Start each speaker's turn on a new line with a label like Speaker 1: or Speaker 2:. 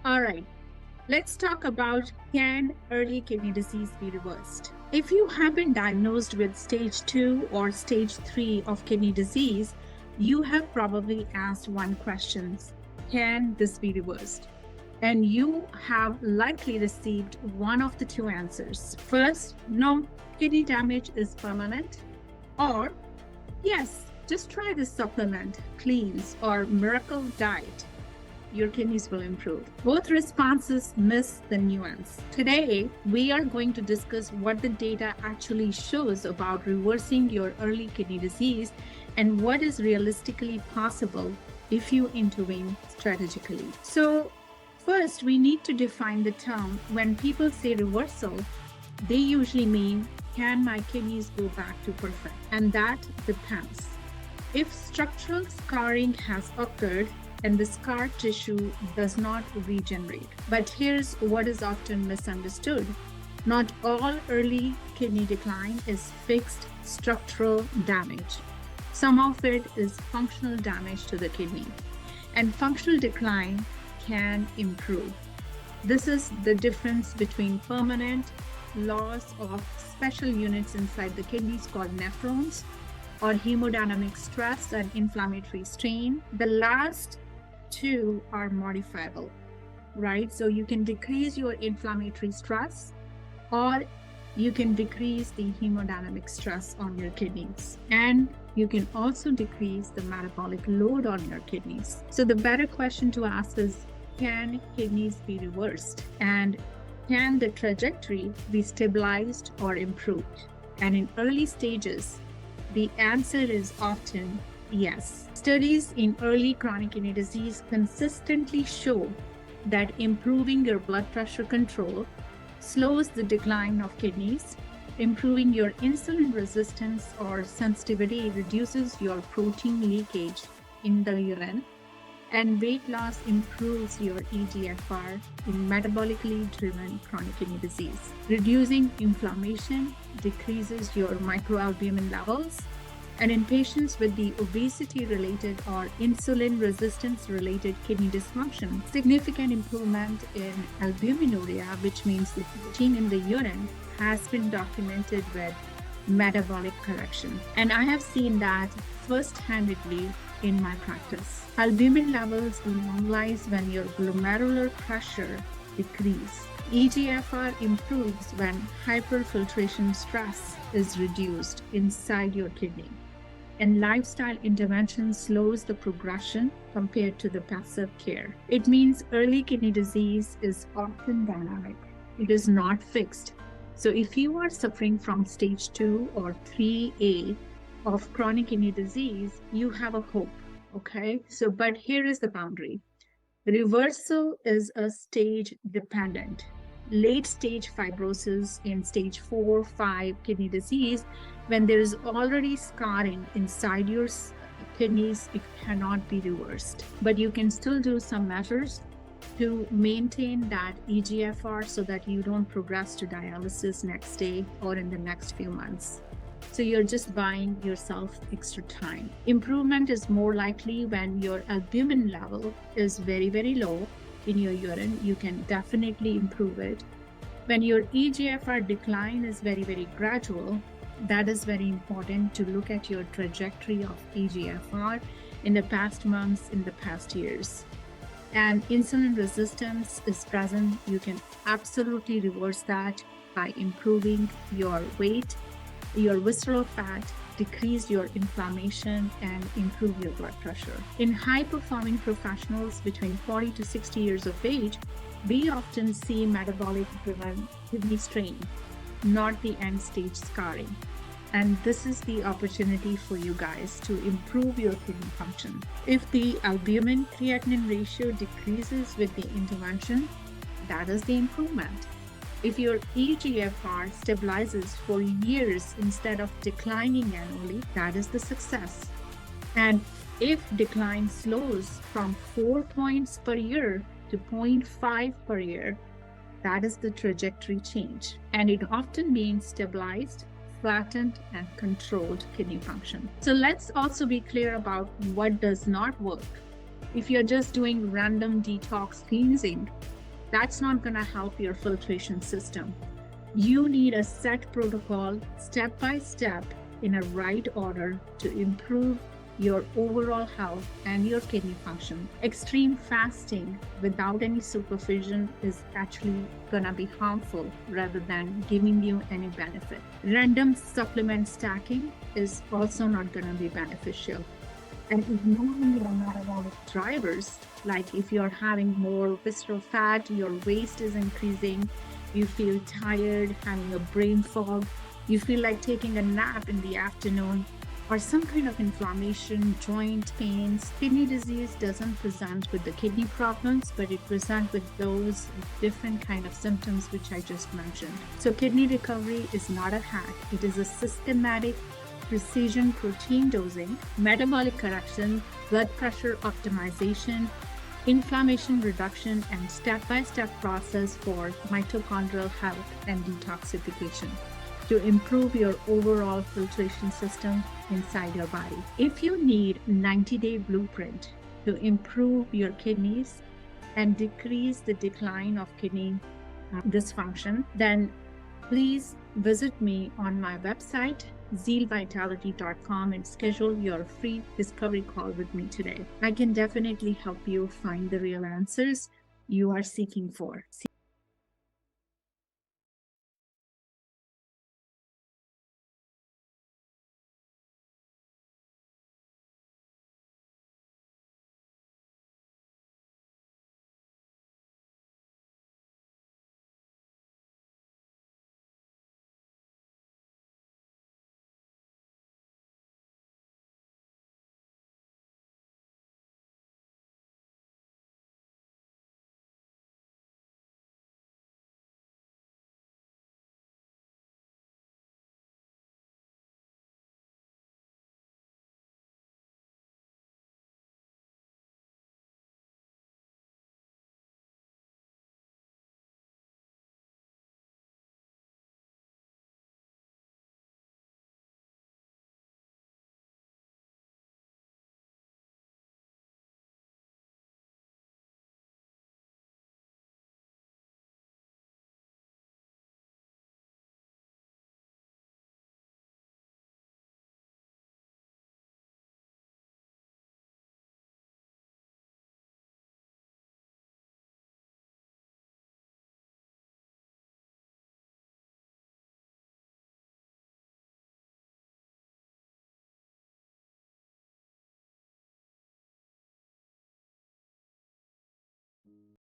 Speaker 1: All right, let's talk about, can early kidney disease be reversed? If you have been diagnosed with stage 2 or stage 3 of kidney disease, you have probably asked one question: can this be reversed? And you have likely received one of the two answers. First, no, kidney damage is permanent, or yes, just try this supplement, cleanse, or miracle diet. Your kidneys will improve. Both responses miss the nuance. Today, we are going to discuss what the data actually shows about reversing your early kidney disease and what is realistically possible if you intervene strategically. So, first, we need to define the term. When people say reversal, they usually mean, can my kidneys go back to perfect? And that depends. If structural scarring has occurred and the scar tissue does not regenerate. But here's what is often misunderstood. Not all early kidney decline is fixed structural damage. Some of it is functional damage to the kidney, and functional decline can improve. This is the difference between permanent loss of special units inside the kidneys called nephrons, or hemodynamic stress and inflammatory strain. The last two are modifiable, right? So you can decrease your inflammatory stress, or you can decrease the hemodynamic stress on your kidneys. And you can also decrease the metabolic load on your kidneys. So the better question to ask is, can kidneys be reversed? And can the trajectory be stabilized or improved? And in early stages, the answer is often yes. Studies in early chronic kidney disease consistently show that improving your blood pressure control slows the decline of kidneys, improving your insulin resistance or sensitivity reduces your protein leakage in the urine, and weight loss improves your EGFR in metabolically driven chronic kidney disease. Reducing inflammation decreases your microalbumin levels, and in patients with the obesity-related or insulin-resistance-related kidney dysfunction, significant improvement in albuminuria, which means the protein in the urine, has been documented with metabolic correction. And I have seen that first-handedly in my practice. Albumin levels normalize when your glomerular pressure decreases. EGFR improves when hyperfiltration stress is reduced inside your kidney. And lifestyle intervention slows the progression compared to the passive care. It means early kidney disease is often dynamic. It is not fixed. So if you are suffering from stage 2 or 3A of chronic kidney disease, you have a hope. Okay, so but here is the boundary. Reversal is a stage dependent. Late stage fibrosis in stage 4, 5 kidney disease, when there is already scarring inside your kidneys, it cannot be reversed. But you can still do some measures to maintain that EGFR so that you don't progress to dialysis next day or in the next few months. So you're just buying yourself extra time. Improvement is more likely when your albumin level is very, very low in your urine. You can definitely improve it. When your EGFR decline is very, very gradual, that is very important to look at your trajectory of EGFR in the past months, in the past years. And insulin resistance is present. You can absolutely reverse that by improving your weight, your visceral fat, decrease your inflammation, and improve your blood pressure. In high-performing professionals between 40 to 60 years of age, we often see metabolic-driven kidney strain, not the end-stage scarring. And this is the opportunity for you guys to improve your kidney function. If the albumin-creatinine ratio decreases with the intervention, that is the improvement. If your EGFR stabilizes for years instead of declining annually, that is the success. And if decline slows from 4 points per year to 0.5 per year, that is the trajectory change. And it often means stabilized, flattened, and controlled kidney function. So let's also be clear about what does not work. If you're just doing random detox cleansing, That's not going to help your filtration system. You need a set protocol, step by step, in a right order to improve your overall health and your kidney function. Extreme fasting without any supervision is actually going to be harmful rather than giving you any benefit. Random supplement stacking is also not going to be beneficial. And ignoring your metabolic drivers, like if you're having more visceral fat, your waist is increasing, you feel tired, having a brain fog, you feel like taking a nap in the afternoon, or some kind of inflammation, joint pains. Kidney disease doesn't present with the kidney problems, but it presents with those different kind of symptoms which I just mentioned. So kidney recovery is not a hack. It is a systematic precision protein dosing, metabolic correction, blood pressure optimization, inflammation reduction, and step-by-step process for mitochondrial health and detoxification to improve your overall filtration system inside your body. If you need 90-day blueprint to improve your kidneys and decrease the decline of kidney dysfunction, then please visit me on my website, zealvitality.com, and schedule your free discovery call with me today. I can definitely help you find the real answers you are seeking for.